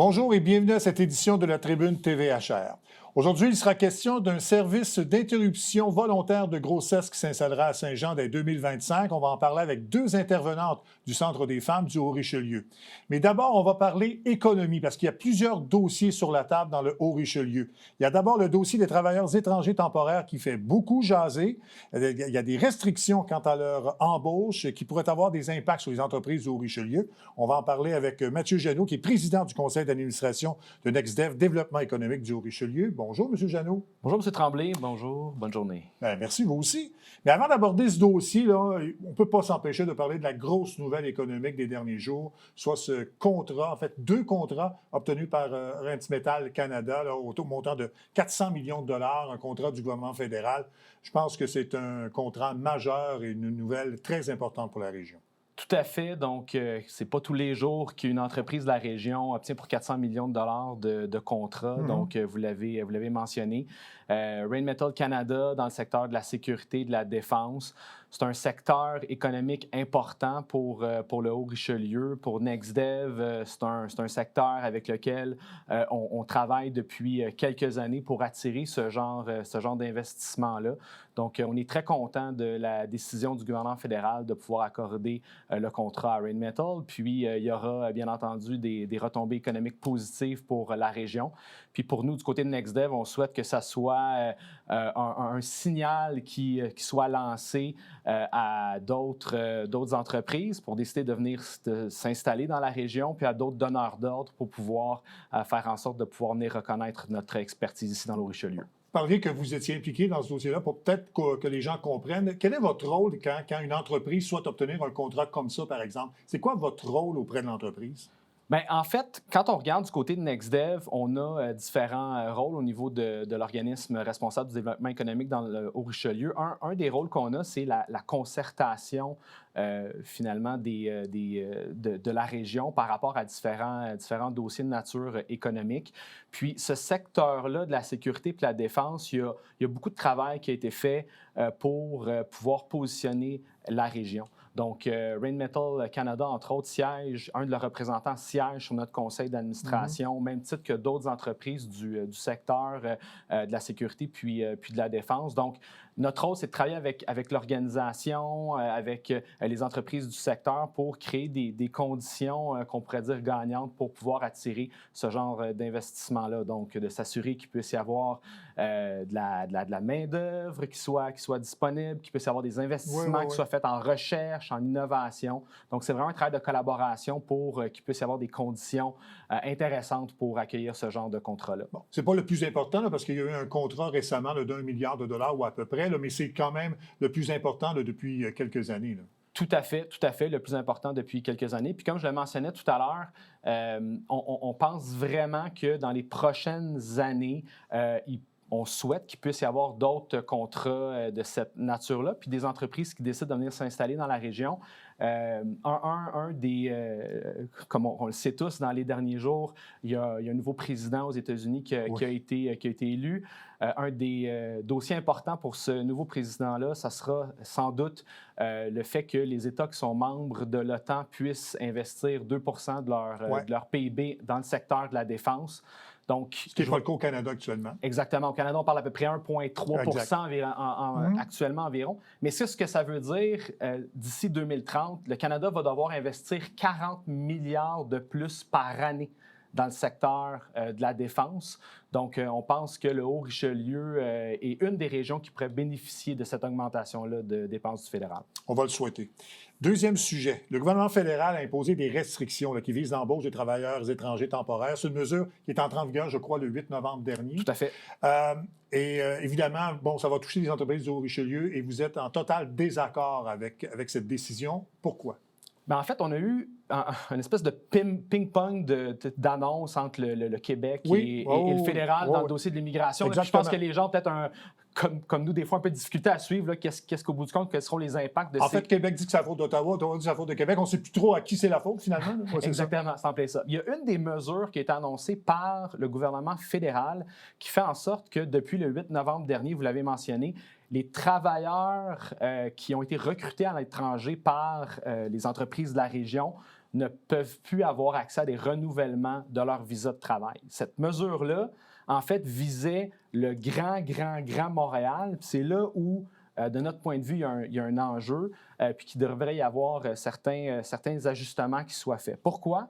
Bonjour et bienvenue à cette édition de la Tribune TVHR. Aujourd'hui, il sera question d'un service d'interruption volontaire de grossesse qui s'installera à Saint-Jean dès 2025. On va en parler avec deux intervenantes du Centre des femmes du Haut-Richelieu. Mais d'abord, on va parler économie parce qu'il y a plusieurs dossiers sur la table dans le Haut-Richelieu. Il y a d'abord le dossier des travailleurs étrangers temporaires qui fait beaucoup jaser. Il y a des restrictions quant à leur embauche qui pourraient avoir des impacts sur les entreprises du Haut-Richelieu. On va en parler avec Mathieu Jeannot, qui est président du conseil d'administration de NextDev Développement économique du Haut-Richelieu. Bonjour, M. Jeannot. Bonjour, M. Tremblay. Bonjour. Bonne journée. Bien, merci, vous aussi. Mais avant d'aborder ce dossier, là, on ne peut pas s'empêcher de parler de la grosse nouvelle économique des derniers jours, soit ce contrat, en fait, deux contrats obtenus par Rheinmetall Canada, là, au montant de 400 millions de dollars, un contrat du gouvernement fédéral. Je pense que c'est un contrat majeur et une nouvelle très importante pour la région. Tout à fait. Donc, c'est pas tous les jours qu'une entreprise de la région obtient pour 400 millions de dollars de contrats. Donc, vous l'avez mentionné. Rheinmetall Canada, dans le secteur de la sécurité et de la défense, c'est un secteur économique important pour le Haut-Richelieu. Pour NextDev, c'est un secteur avec lequel on travaille depuis quelques années pour attirer ce genre d'investissement-là. Donc, on est très content de la décision du gouvernement fédéral de pouvoir accorder le contrat à Rheinmetall. Puis, il y aura bien entendu des retombées économiques positives pour la région. Puis, pour nous, du côté de NextDev, on souhaite que ça soit un signal qui soit lancé à d'autres entreprises pour décider de venir s'installer dans la région, puis à d'autres donneurs d'ordre pour pouvoir faire en sorte de pouvoir venir reconnaître notre expertise ici dans le Haut-Richelieu. Vous parliez que vous étiez impliqué dans ce dossier-là pour peut-être que les gens comprennent. Quel est votre rôle quand une entreprise souhaite obtenir un contrat comme ça, par exemple? C'est quoi votre rôle auprès de l'entreprise? Bien, en fait, quand on regarde du côté de NextDev, on a différents rôles au niveau de l'organisme responsable du développement économique dans le Haut-Richelieu. Un des rôles qu'on a, c'est la concertation, finalement, de la région par rapport à différents dossiers de nature économique. Puis, ce secteur-là de la sécurité et de la défense, il y a beaucoup de travail qui a été fait pour pouvoir positionner la région. Donc, Rheinmetall Canada, entre autres, un de leurs représentants siège sur notre conseil d'administration, au même titre que d'autres entreprises du secteur de la sécurité puis de la défense. Donc, notre rôle, c'est de travailler avec l'organisation, avec les entreprises du secteur pour créer des conditions qu'on pourrait dire gagnantes pour pouvoir attirer ce genre d'investissement-là. Donc, de s'assurer qu'il puisse y avoir de la main-d'œuvre qui soit disponible, qu'il puisse y avoir des investissements qui soient faits en recherche, en innovation. Donc, c'est vraiment un travail de collaboration pour qu'il puisse y avoir des conditions intéressantes pour accueillir ce genre de contrat-là. Bon, ce n'est pas le plus important, là, parce qu'il y a eu un contrat récemment d'1 milliard de dollars ou à peu près, là, mais c'est quand même le plus important là, depuis quelques années. Là. Tout à fait, le plus important depuis quelques années. Puis comme je le mentionnais tout à l'heure, on pense vraiment que dans les prochaines années, on souhaite qu'il puisse y avoir d'autres contrats de cette nature-là, puis des entreprises qui décident de venir s'installer dans la région. Comme on le sait tous, dans les derniers jours, il y a un nouveau président aux États-Unis qui a été élu. Un des dossiers importants pour ce nouveau président-là, ça sera sans doute le fait que les États qui sont membres de l'OTAN puissent investir 2 de leur PIB dans le secteur de la défense. Donc, ce qui n'est pas le cas au Canada actuellement. Exactement. Au Canada, on parle à peu près 1,3 actuellement environ. Mais c'est ce que ça veut dire, d'ici 2030, le Canada va devoir investir 40 milliards de plus par année dans le secteur de la défense. Donc, on pense que le Haut-Richelieu est une des régions qui pourrait bénéficier de cette augmentation-là de dépenses du fédéral. On va le souhaiter. Deuxième sujet, le gouvernement fédéral a imposé des restrictions là, qui visent l'embauche des travailleurs étrangers temporaires. C'est une mesure qui est entrée en vigueur, je crois, le 8 novembre dernier. Tout à fait. Évidemment, bon, ça va toucher les entreprises du Haut-Richelieu et vous êtes en total désaccord avec cette décision. Pourquoi? Bien, en fait, on a eu une espèce de ping-pong d'annonces entre le Québec et le fédéral dans le dossier de l'immigration. Je pense que les gens, peut-être comme nous, des fois, un peu de difficulté à suivre qu'est-ce qu'au bout du compte, quels seront les impacts de En fait, Québec dit que c'est la faute d'Ottawa, Ottawa dit que c'est la faute de Québec. On ne sait plus trop à qui c'est la faute, finalement. Exactement, c'est en plein ça. Il y a une des mesures qui a été annoncée par le gouvernement fédéral qui fait en sorte que depuis le 8 novembre dernier, vous l'avez mentionné, les travailleurs qui ont été recrutés à l'étranger par les entreprises de la région ne peuvent plus avoir accès à des renouvellements de leur visa de travail. Cette mesure-là, en fait, visait le grand Montréal. C'est là où, de notre point de vue, il y a un enjeu, puis qu'il devrait y avoir certains ajustements qui soient faits. Pourquoi?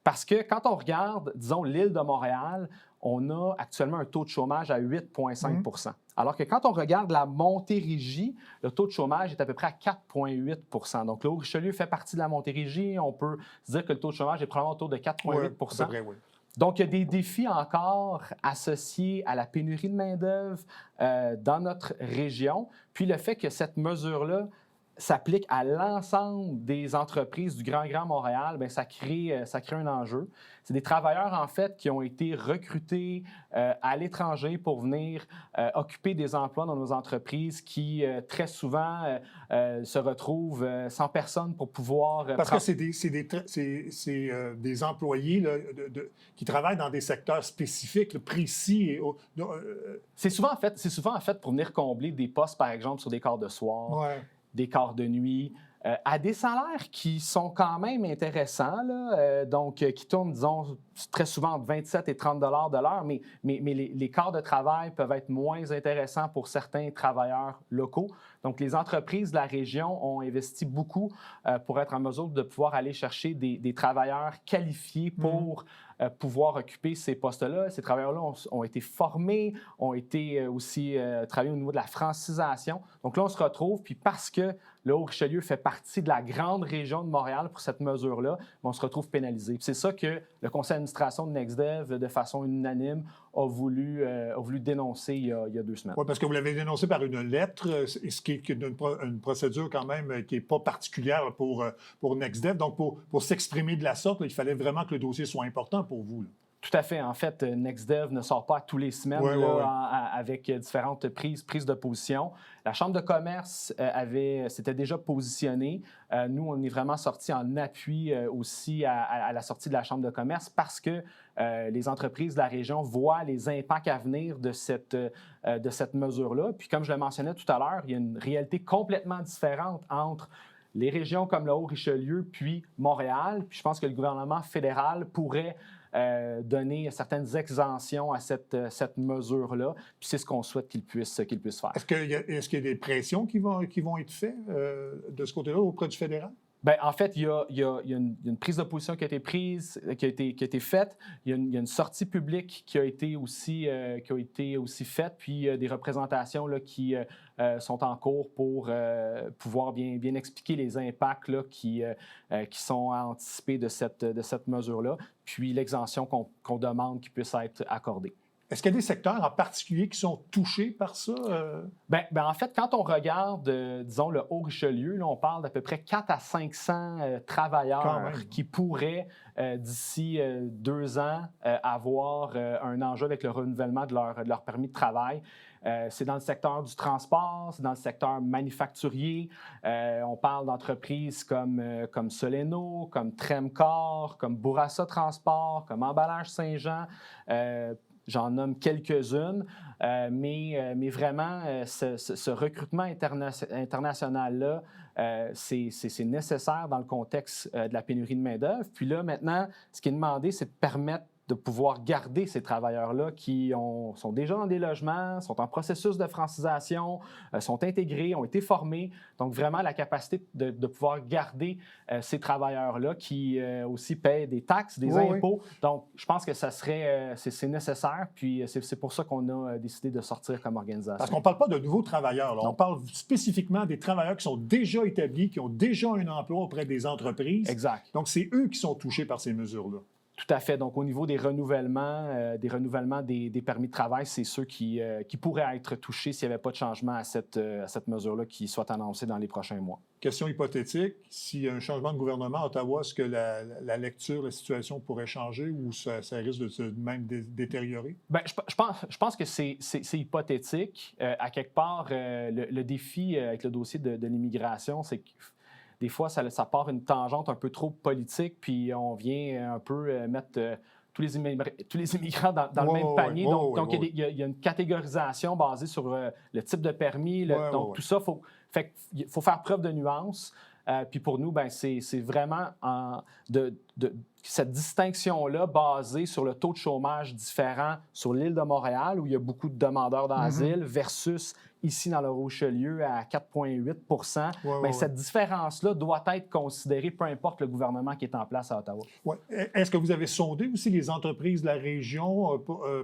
Parce que quand on regarde, disons, l'île de Montréal, on a actuellement un taux de chômage à 8,5 Alors que quand on regarde la Montérégie, le taux de chômage est à peu près à 4,8 Donc, le Haut-Richelieu fait partie de la Montérégie. On peut se dire que le taux de chômage est probablement autour de 4,8 oui. Donc, il y a des défis encore associés à la pénurie de main-d'œuvre dans notre région. Puis le fait que cette mesure-là s'applique à l'ensemble des entreprises du Grand Montréal, bien, ça crée un enjeu. C'est des travailleurs, en fait, qui ont été recrutés à l'étranger pour venir occuper des emplois dans nos entreprises qui, très souvent, se retrouvent sans personne pour pouvoir... Parce que c'est des employés là, qui travaillent dans des secteurs spécifiques, là, précis. C'est souvent, en fait, pour venir combler des postes, par exemple, sur des quarts de soir. Ouais. Des quarts de nuit, à des salaires qui sont quand même intéressants, là, donc qui tournent, disons, très souvent entre 27 et 30 de l'heure, mais les quarts de travail peuvent être moins intéressants pour certains travailleurs locaux. Donc, les entreprises de la région ont investi beaucoup pour être en mesure de pouvoir aller chercher des travailleurs qualifiés pour pouvoir occuper ces postes-là. Ces travailleurs-là ont été formés, ont été aussi travaillés au niveau de la francisation. Donc là, on se retrouve, puis parce que le Haut-Richelieu fait partie de la grande région de Montréal pour cette mesure-là, on se retrouve pénalisé. Puis c'est ça que le conseil d'administration de NextDev, de façon unanime, a voulu dénoncer il y a 2 semaines. Oui, parce que vous l'avez dénoncé par une lettre, ce qui est une procédure quand même qui n'est pas particulière pour NextDev. Donc, pour s'exprimer de la sorte, là, il fallait vraiment que le dossier soit important pour vous. Là. Tout à fait. En fait, NextDev ne sort pas tous les semaines avec différentes prises de position. La Chambre de commerce s'était déjà positionnée. Nous, on est vraiment sortis en appui aussi à la sortie de la Chambre de commerce parce que les entreprises de la région voient les impacts à venir de cette mesure-là. Puis, comme je le mentionnais tout à l'heure, il y a une réalité complètement différente entre les régions comme le Haut-Richelieu puis Montréal. Puis, je pense que le gouvernement fédéral pourrait donner certaines exemptions à cette mesure-là. Puis c'est ce qu'on souhaite qu'il puisse faire. Est-ce qu'il y a des pressions qui vont être faites de ce côté-là auprès du fédéral? Bien, en fait, il y a une prise de position qui a été faite. Il y a une sortie publique qui a été aussi faite, puis des représentations là, qui sont en cours pour pouvoir bien expliquer les impacts là, qui sont anticipés de cette mesure-là, puis l'exemption qu'on demande qui puisse être accordée. Est-ce qu'il y a des secteurs en particulier qui sont touchés par ça? Bien, en fait, quand on regarde, disons, le Haut-Richelieu, là, on parle d'à peu près 400 à 500 travailleurs qui pourraient, d'ici 2 ans, avoir un enjeu avec le renouvellement de leur permis de travail. C'est dans le secteur du transport, c'est dans le secteur manufacturier. On parle d'entreprises comme Soleno, comme Tremcor, comme Bourassa Transport, comme Emballage Saint-Jean. J'en nomme quelques-unes, mais vraiment, ce recrutement international-là, c'est nécessaire dans le contexte de la pénurie de main-d'œuvre. Puis là, maintenant, ce qui est demandé, c'est de permettre de pouvoir garder ces travailleurs-là qui sont déjà dans des logements, sont en processus de francisation, sont intégrés, ont été formés. Donc, vraiment, la capacité de pouvoir garder ces travailleurs-là qui aussi paient des taxes, des impôts. Oui. Donc, je pense que c'est nécessaire. Puis, c'est pour ça qu'on a décidé de sortir comme organisation. Parce qu'on ne parle pas de nouveaux travailleurs. Là. On parle spécifiquement des travailleurs qui sont déjà établis, qui ont déjà un emploi auprès des entreprises. Exact. Donc, c'est eux qui sont touchés par ces mesures-là. Tout à fait. Donc, au niveau des renouvellements des permis de travail, c'est ceux qui pourraient être touchés s'il n'y avait pas de changement à cette mesure-là qui soit annoncée dans les prochains mois. Question hypothétique, s'il y a un changement de gouvernement à Ottawa, est-ce que la lecture, la situation pourrait changer ou ça risque de se même détériorer? Bien, je pense que c'est hypothétique. À quelque part, le défi avec le dossier de l'immigration, c'est que des fois, ça part une tangente un peu trop politique, puis on vient un peu mettre tous les immigrants dans le même panier. Donc, il y a une catégorisation basée sur le type de permis. Donc, tout ça, il faut faire preuve de nuance. Puis pour nous, ben, c'est vraiment cette distinction-là basée sur le taux de chômage différent sur l'île de Montréal, où il y a beaucoup de demandeurs d'asile, versus ici dans le Richelieu à 4,8 Cette différence-là doit être considérée, peu importe le gouvernement qui est en place à Ottawa. Ouais. Est-ce que vous avez sondé aussi les entreprises de la région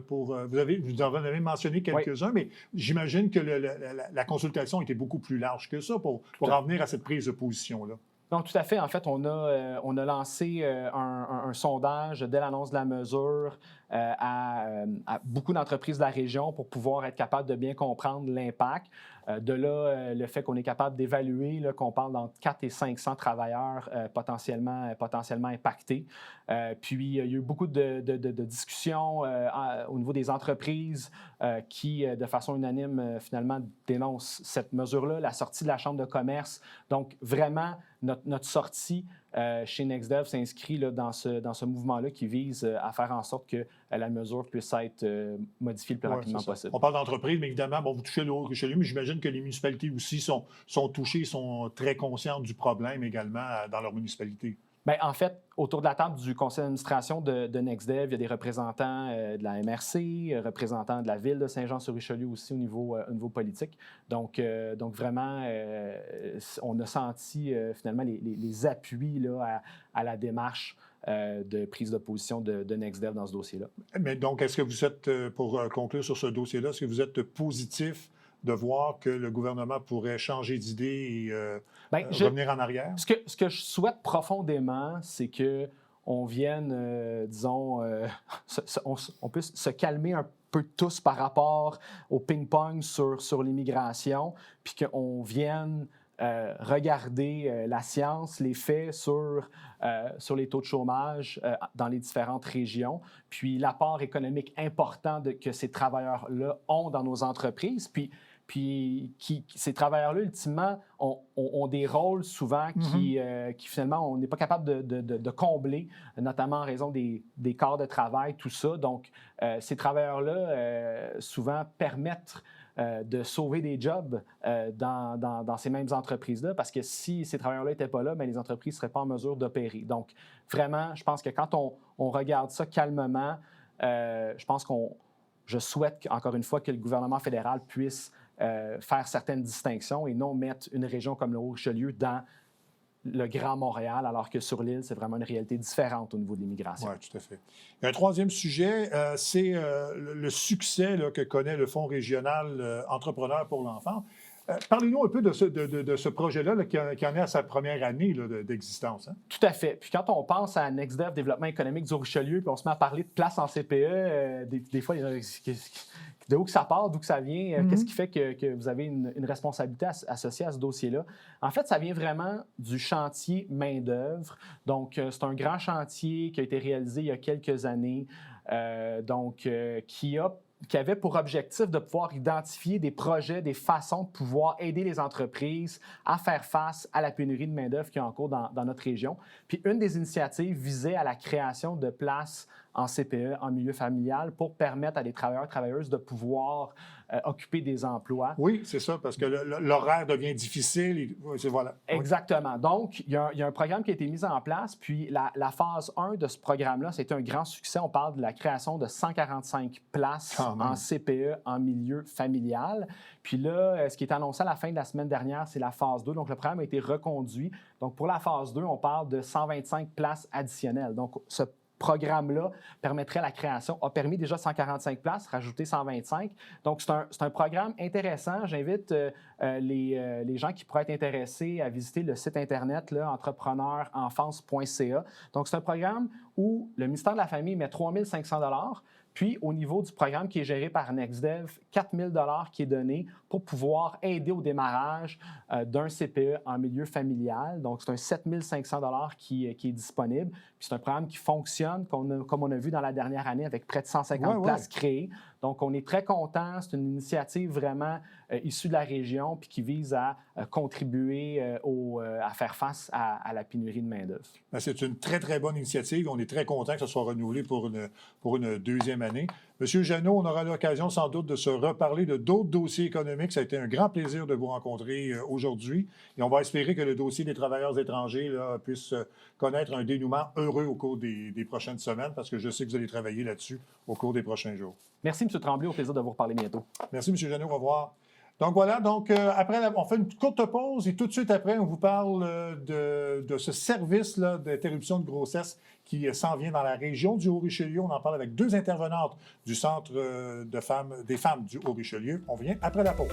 vous en avez mentionné quelques-uns, mais j'imagine que la consultation était beaucoup plus large que ça pour en venir à cette prise de position-là. Non, tout à fait. En fait, on a lancé un sondage dès l'annonce de la mesure à beaucoup d'entreprises de la région pour pouvoir être capable de bien comprendre l'impact. De là, le fait qu'on est capable d'évaluer qu'on parle d'entre 400 et 500 travailleurs potentiellement impactés. Puis, il y a eu beaucoup de discussions au niveau des entreprises qui, de façon unanime, finalement, dénoncent cette mesure-là, la sortie de la Chambre de commerce. Donc, vraiment, notre sortie chez NextDev s'inscrit dans ce mouvement-là qui vise à faire en sorte que la mesure puisse être modifiée le plus rapidement possible. On parle d'entreprise, mais évidemment, vous touchez le Haut-Richelieu, mais j'imagine que les municipalités aussi sont touchées, sont très conscientes du problème également dans leur municipalité. Bien, en fait, autour de la table du conseil d'administration de NextDev, il y a des représentants de la MRC, représentants de la ville de Saint-Jean-sur-Richelieu aussi au niveau politique. Donc vraiment, on a senti finalement les appuis là, à la démarche de prise de position de NextDev dans ce dossier-là. Mais donc, est-ce que vous êtes, pour conclure sur ce dossier-là, est-ce que vous êtes positif de voir que le gouvernement pourrait changer d'idée et revenir en arrière? Ce que je souhaite profondément, c'est qu'on vienne, disons, on puisse se calmer un peu tous par rapport au ping-pong sur l'immigration, puis qu'on vienne regarder la science, les faits sur les taux de chômage dans les différentes régions, puis l'apport économique important que ces travailleurs-là ont dans nos entreprises, puis ces travailleurs-là, ultimement, ont des rôles souvent qui finalement, on n'est pas capable de combler, notamment en raison des quarts de travail, tout ça. Donc, ces travailleurs-là, souvent, permettent de sauver des jobs dans ces mêmes entreprises-là, parce que si ces travailleurs-là n'étaient pas là, bien, les entreprises ne seraient pas en mesure d'opérer. Donc, vraiment, je pense que quand on regarde ça calmement, je souhaite, encore une fois, que le gouvernement fédéral puisse faire certaines distinctions et non mettre une région comme le Haut-Richelieu dans le Grand Montréal, alors que sur l'île, c'est vraiment une réalité différente au niveau de l'immigration. Oui, tout à fait. Un troisième sujet, c'est le succès que connaît le Fonds régional Entrepreneurs pour l'enfant. Parlez-nous un peu de ce projet-là qui en est à sa première année d'existence. Hein? Tout à fait. Puis quand on pense à NextDev, développement économique du Haut-Richelieu, puis on se met à parler de place en CPE, des fois, il y en a de où que ça part, d'où que ça vient, qu'est-ce qui fait que vous avez une responsabilité associée à ce dossier-là? En fait, ça vient vraiment du chantier main-d'œuvre. Donc, c'est un grand chantier qui a été réalisé il y a quelques années, qui avait pour objectif de pouvoir identifier des projets, des façons de pouvoir aider les entreprises à faire face à la pénurie de main-d'œuvre qui est en cours dans notre région. Puis une des initiatives visait à la création de places en CPE, en milieu familial, pour permettre à des travailleurs et travailleuses de pouvoir occuper des emplois. Oui, c'est ça, parce que l'horaire devient difficile. Voilà. Exactement. Donc, il y a un programme qui a été mis en place, puis la phase 1 de ce programme-là, c'était un grand succès. On parle de la création de 145 places en CPE en milieu familial. Puis là, ce qui est annoncé à la fin de la semaine dernière, c'est la phase 2. Donc, le programme a été reconduit. Donc, pour la phase 2, on parle de 125 places additionnelles. Donc, ce programme-là permettrait la création, a permis déjà 145 places, rajouter 125. Donc, c'est un programme intéressant. J'invite les gens qui pourraient être intéressés à visiter le site Internet entrepreneurenfance.ca. Donc, c'est un programme où le ministère de la Famille met 3 500 $. Puis, au niveau du programme qui est géré par NextDev, 4 000 $ qui est donné pour pouvoir aider au démarrage d'un CPE en milieu familial. Donc, c'est un 7 500 $ qui est disponible. Puis, c'est un programme qui fonctionne, comme on a vu dans la dernière année, avec près de 150 places créées. Donc, on est très contents. C'est une initiative vraiment issue de la région puis qui vise à contribuer à faire face à la pénurie de main-d'œuvre. C'est une très, très bonne initiative. On est très contents que ce soit renouvelé pour une deuxième année. Monsieur Jeannot, on aura l'occasion sans doute de se reparler de d'autres dossiers économiques. Ça a été un grand plaisir de vous rencontrer aujourd'hui. Et on va espérer que le dossier des travailleurs étrangers là, puisse connaître un dénouement heureux au cours des prochaines semaines, parce que je sais que vous allez travailler là-dessus au cours des prochains jours. Merci, M. Tremblay. Au plaisir de vous reparler bientôt. Merci, M. Jeannot. Au revoir. Donc voilà, après, on fait une courte pause et tout de suite après, on vous parle de ce service-là d'interruption de grossesse qui s'en vient dans la région du Haut-Richelieu. On en parle avec deux intervenantes du Centre des femmes du Haut-Richelieu. On vient après la pause.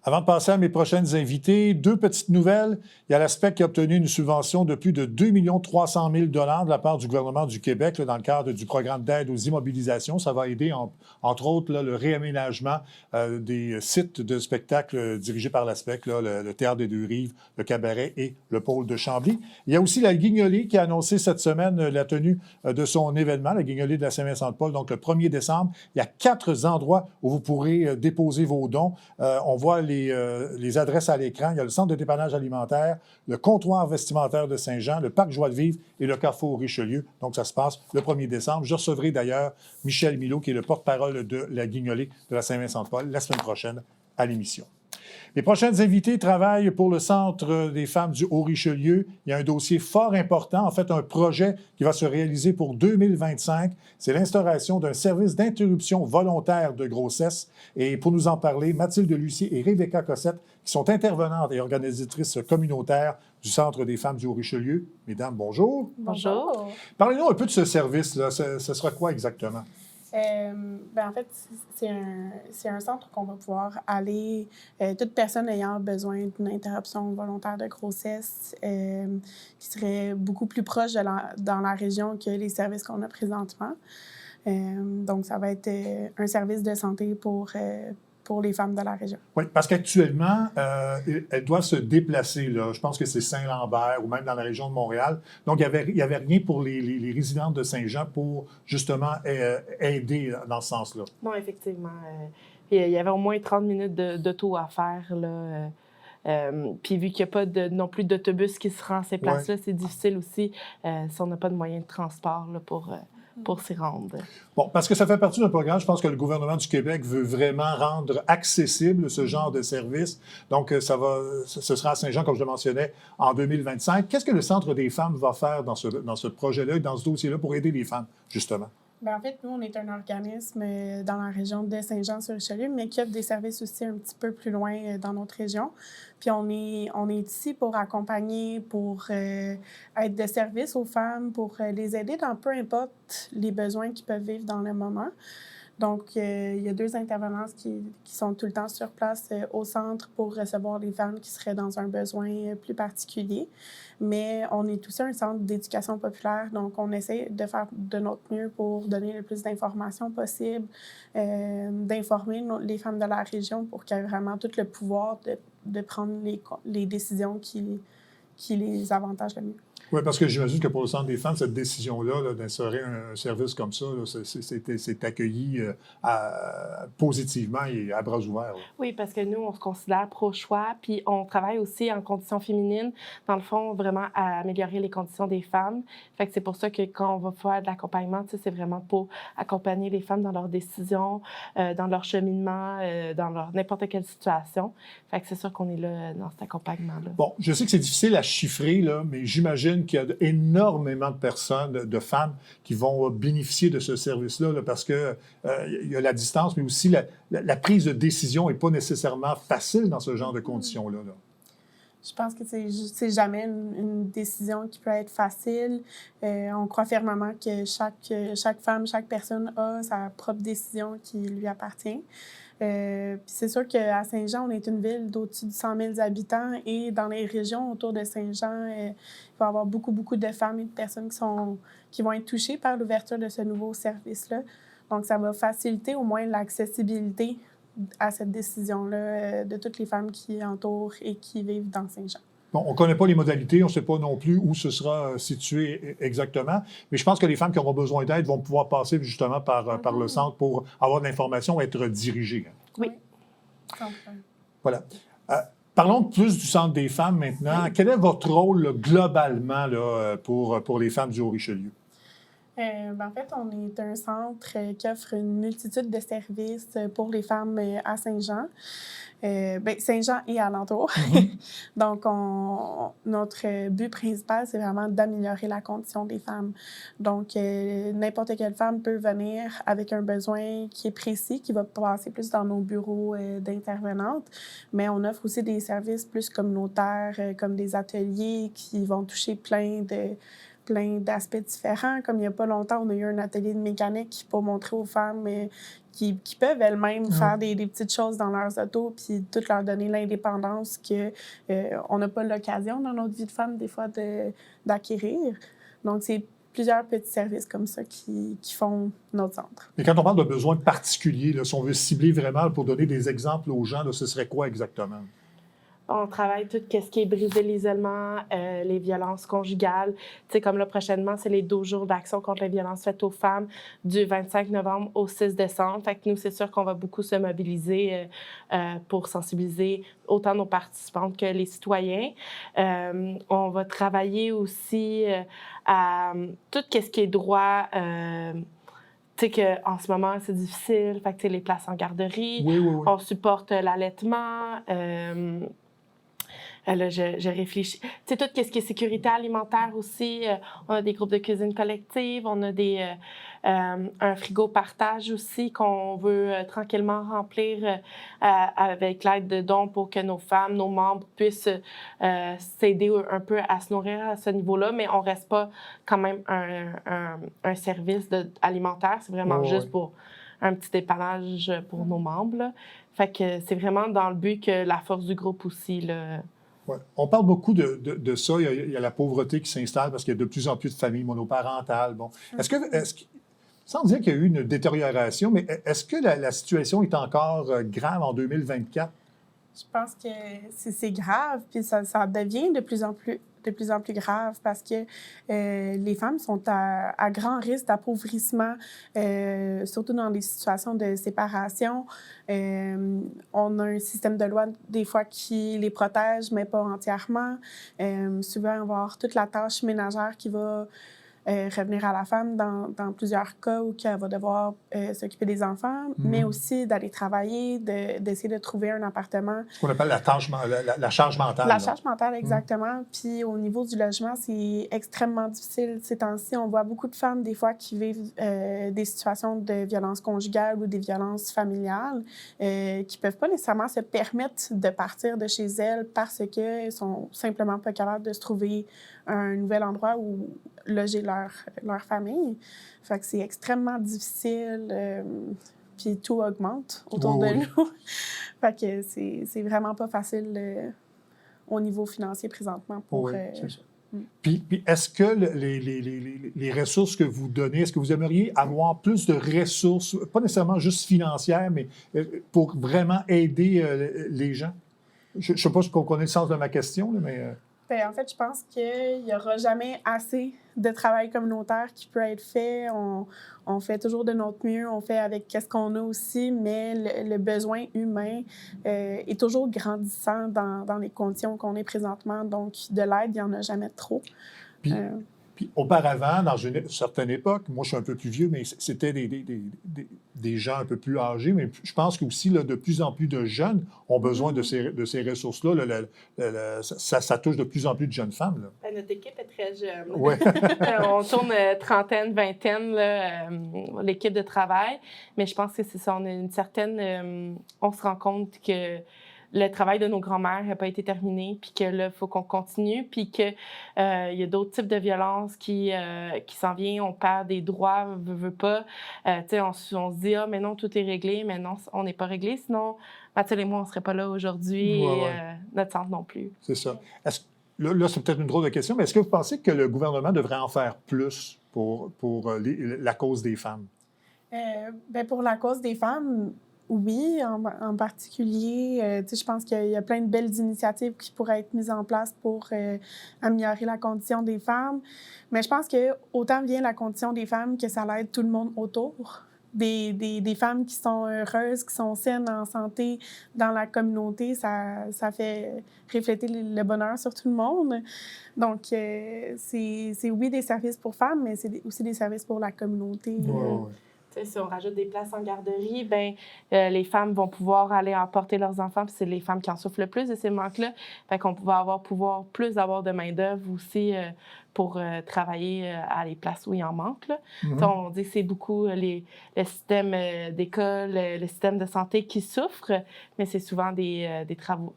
Avant de passer à mes prochaines invités, deux petites nouvelles. Il y a l'ASPEC qui a obtenu une subvention de plus de 2 300 000 $ de la part du gouvernement du Québec là, dans le cadre du programme d'aide aux immobilisations. Ça va aider, entre autres, là, le réaménagement des sites de spectacles dirigés par l'ASPEC, là, le Théâtre des Deux-Rives, le Cabaret et le Pôle de Chambly. Il y a aussi la Guignolée qui a annoncé cette semaine la tenue de son événement, la Guignolée de la Saint-Vincent-de-Paul, donc le 1er décembre. Il y a 4 endroits où vous pourrez déposer vos dons. On voit les adresses à l'écran. Il y a le centre de dépannage alimentaire, le comptoir vestimentaire de Saint-Jean, le parc Joie-de-Vivre et le carrefour Richelieu. Donc, ça se passe le 1er décembre. Je recevrai d'ailleurs Michel Milot, qui est le porte-parole de la Guignolée de la Saint-Vincent-de-Paul, la semaine prochaine à l'émission. Les prochaines invités travaillent pour le Centre des femmes du Haut-Richelieu. Il y a un dossier fort important, en fait un projet qui va se réaliser pour 2025. C'est l'instauration d'un service d'interruption volontaire de grossesse. Et pour nous en parler, Mathilde Lucier et Rebecca Cossette, qui sont intervenantes et organisatrices communautaires du Centre des femmes du Haut-Richelieu. Mesdames, bonjour. Bonjour. Parlez-nous un peu de ce service-là. Ce sera quoi exactement? En fait, c'est un centre qu'on va pouvoir aller, toute personne ayant besoin d'une interruption volontaire de grossesse, qui serait beaucoup plus proche dans la région que les services qu'on a présentement. Donc, ça va être un service de santé pour les femmes de la région. Oui, parce qu'actuellement, elles doivent se déplacer. Là. Je pense que c'est Saint-Lambert ou même dans la région de Montréal. Donc, il y avait rien pour les résidentes de Saint-Jean pour justement aider dans ce sens-là. Non, effectivement. Il y avait au moins 30 minutes d'auto à faire. Là. Puis vu qu'il n'y a pas non plus d'autobus qui se rend à ces places-là, c'est difficile aussi si on n'a pas de moyens de transport là, pour s'y rendre. Bon, parce que ça fait partie d'un programme, je pense que le gouvernement du Québec veut vraiment rendre accessible ce genre de service. Donc, ce sera à Saint-Jean, comme je le mentionnais, en 2025. Qu'est-ce que le Centre des femmes va faire dans ce projet-là, dans ce dossier-là, pour aider les femmes, justement? En fait, nous, on est un organisme dans la région de Saint-Jean-sur-Richelieu, mais qui offre des services aussi un petit peu plus loin dans notre région. Puis on est ici pour accompagner, pour être de service aux femmes, pour les aider dans peu importe les besoins qu'ils peuvent vivre dans le moment. Donc, il y a 2 intervenantes qui sont tout le temps sur place au centre pour recevoir les femmes qui seraient dans un besoin plus particulier. Mais on est aussi un centre d'éducation populaire, donc on essaie de faire de notre mieux pour donner le plus d'informations possible, d'informer les femmes de la région pour qu'elles aient vraiment tout le pouvoir de prendre les décisions qui les avantagent le mieux. Oui, parce que j'imagine que pour le Centre des femmes, cette décision-là là, d'instaurer un service comme ça, là, c'est accueilli positivement et à bras ouverts. Là. Oui, parce que nous, on se considère pro-choix, puis on travaille aussi en conditions féminines, dans le fond, vraiment à améliorer les conditions des femmes. Fait que c'est pour ça que quand on va faire de l'accompagnement, c'est vraiment pour accompagner les femmes dans leurs décisions, dans leur cheminement, dans leur n'importe quelle situation. Fait que c'est sûr qu'on est là dans cet accompagnement-là. Bon, je sais que c'est difficile à chiffrer, là, mais j'imagine qu'il y a énormément de personnes, de femmes, qui vont bénéficier de ce service-là là, parce que il y a la distance, mais aussi la prise de décision n'est pas nécessairement facile dans ce genre de conditions-là. Là. Je pense que c'est jamais une décision qui peut être facile. On croit fermement que chaque femme, chaque personne a sa propre décision qui lui appartient. Puis c'est sûr qu'à Saint-Jean, on est une ville d'au-dessus de 100 000 habitants et dans les régions autour de Saint-Jean, il va y avoir beaucoup de femmes et de personnes qui vont être touchées par l'ouverture de ce nouveau service-là. Donc, ça va faciliter au moins l'accessibilité à cette décision-là de toutes les femmes qui entourent et qui vivent dans Saint-Jean. Bon, on ne connaît pas les modalités, on ne sait pas non plus où ce sera situé exactement, mais je pense que les femmes qui auront besoin d'aide vont pouvoir passer justement par le centre pour avoir de l'information et être dirigées. Oui. Voilà. Parlons plus du Centre des femmes maintenant. Oui. Quel est votre rôle là, globalement là, pour les femmes du Haut-Richelieu? En fait, on est un centre qui offre une multitude de services pour les femmes à Saint-Jean. Saint-Jean et alentour. Donc, notre but principal, c'est vraiment d'améliorer la condition des femmes. Donc, n'importe quelle femme peut venir avec un besoin qui est précis, qui va passer plus dans nos bureaux d'intervenantes, mais on offre aussi des services plus communautaires, comme des ateliers qui vont toucher plein d'aspects différents. Comme il n'y a pas longtemps, on a eu un atelier de mécanique pour montrer aux femmes qui peuvent elles-mêmes faire des petites choses dans leurs autos puis tout leur donner l'indépendance qu'on n'a pas l'occasion dans notre vie de femme, des fois, d'acquérir. Donc, c'est plusieurs petits services comme ça qui font notre centre. Et quand on parle de besoins particuliers, là, si on veut cibler vraiment pour donner des exemples aux gens, là, ce serait quoi exactement? On travaille tout ce qui est briser l'isolement, les violences conjugales. Tu sais, comme là, prochainement, c'est les 12 jours d'action contre les violences faites aux femmes du 25 novembre au 6 décembre. Fait que nous, c'est sûr qu'on va beaucoup se mobiliser pour sensibiliser autant nos participantes que les citoyens. On va travailler aussi à tout ce qui est droit... Tu sais qu'en ce moment, c'est difficile. Fait que les places en garderie, oui. On supporte l'allaitement. Là, je réfléchis. Tu sais, tout ce qui est sécurité alimentaire aussi. On a des groupes de cuisine collective. On a un frigo partage aussi qu'on veut tranquillement remplir avec l'aide de dons pour que nos femmes, nos membres puissent s'aider un peu à se nourrir à ce niveau-là. Mais on ne reste pas quand même un service alimentaire. C'est vraiment juste pour un petit dépannage pour nos membres. Là. Fait que c'est vraiment dans le but que la force du groupe aussi... Là, ouais. On parle beaucoup de ça. Il y a la pauvreté qui s'installe parce qu'il y a de plus en plus de familles monoparentales. Bon. Est-ce que, sans dire qu'il y a eu une détérioration, mais est-ce que la situation est encore grave en 2024? Je pense que c'est grave, puis ça devient de plus en plus grave parce que les femmes sont à grand risque d'appauvrissement, surtout dans les situations de séparation. On a un système de loi, des fois, qui les protège, mais pas entièrement. Souvent, on va avoir toute la tâche ménagère qui va revenir à la femme dans plusieurs cas où elle va devoir s'occuper des enfants, mais aussi d'aller travailler, d'essayer de trouver un appartement. Ce qu'on appelle la charge mentale. La charge mentale, exactement. Puis au niveau du logement, c'est extrêmement difficile ces temps-ci. On voit beaucoup de femmes, des fois, qui vivent des situations de violence conjugale ou des violences familiales qui ne peuvent pas nécessairement se permettre de partir de chez elles parce qu'elles sont simplement pas capables de se trouver un nouvel endroit où loger leur famille. Fait que c'est extrêmement difficile, puis tout augmente autour de nous. Fait que c'est vraiment pas facile au niveau financier présentement pour... c'est ça. Puis est-ce que les ressources que vous donnez, est-ce que vous aimeriez avoir plus de ressources, pas nécessairement juste financières, mais pour vraiment aider les gens? Je ne sais pas si on connaît le sens de ma question, là, mais... En fait, je pense qu'il n'y aura jamais assez de travail communautaire qui peut être fait. On fait toujours de notre mieux, on fait avec ce qu'on a aussi, mais le besoin humain est toujours grandissant dans les conditions qu'on est présentement. Donc, de l'aide, il n'y en a jamais trop. Puis auparavant, dans une certaine époque, moi je suis un peu plus vieux, mais c'était des gens un peu plus âgés, mais je pense qu'aussi là, de plus en plus de jeunes ont besoin de ces ressources-là. Ça touche de plus en plus de jeunes femmes. Là. Notre équipe est très jeune. Ouais. On tourne trentaine, vingtaine, là, l'équipe de travail, mais je pense que c'est ça, on a une certaine... on se rend compte que le travail de nos grands-mères n'a pas été terminé, puis que là, il faut qu'on continue, puis qu'il y a d'autres types de violences qui s'en viennent, on perd des droits, veut pas. On se dit, ah, mais non, tout est réglé, mais non, on n'est pas réglé, sinon, Mathilde et moi, on ne serait pas là aujourd'hui, et notre centre non plus. C'est ça. Là, c'est peut-être une drôle de question, mais est-ce que vous pensez que le gouvernement devrait en faire plus pour la cause des femmes? Pour la cause des femmes, oui, en particulier, je pense qu'il y a plein de belles initiatives qui pourraient être mises en place pour améliorer la condition des femmes. Mais je pense que autant bien la condition des femmes que ça l'aide tout le monde autour. Des femmes qui sont heureuses, qui sont saines, en santé dans la communauté, ça fait refléter le bonheur sur tout le monde. Donc, c'est oui des services pour femmes, mais c'est aussi des services pour la communauté. Ouais. Si on rajoute des places en garderie, les femmes vont pouvoir aller emporter leurs enfants, puis c'est les femmes qui en souffrent le plus de ces manques-là. Fait qu'on va pouvoir plus avoir de main-d'œuvre aussi pour travailler à les places où il en manque. Là. Mm-hmm. On dit que c'est beaucoup le système d'école, le système de santé qui souffre, mais c'est souvent des travaux,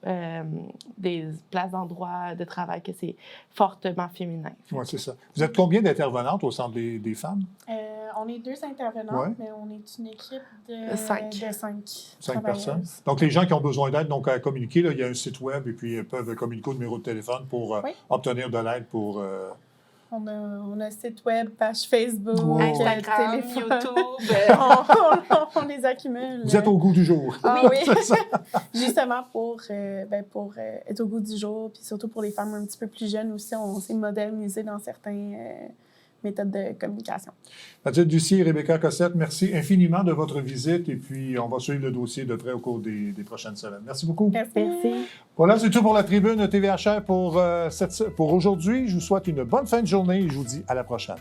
des places d'endroit de travail que c'est fortement féminin. Oui, c'est ça. Vous êtes combien d'intervenantes au Centre des femmes? On est 2 intervenantes, mais on est une équipe de 5 5 personnes. Donc, les gens qui ont besoin d'aide, donc à communiquer, là, il y a un site web et puis ils peuvent communiquer au numéro de téléphone pour obtenir de l'aide pour... On a un site web, page Facebook, Instagram, YouTube. on les accumule. Vous êtes au goût du jour. Ah oui, justement pour être au goût du jour, puis surtout pour les femmes un petit peu plus jeunes aussi, on s'est modernisé dans certaines méthodes de communication. Mathilde Ducy et Rebecca Cossette, merci infiniment de votre visite et puis on va suivre le dossier de près au cours des prochaines semaines. Merci beaucoup. Merci. Voilà, c'est tout pour la tribune TVHR pour aujourd'hui. Je vous souhaite une bonne fin de journée et je vous dis à la prochaine.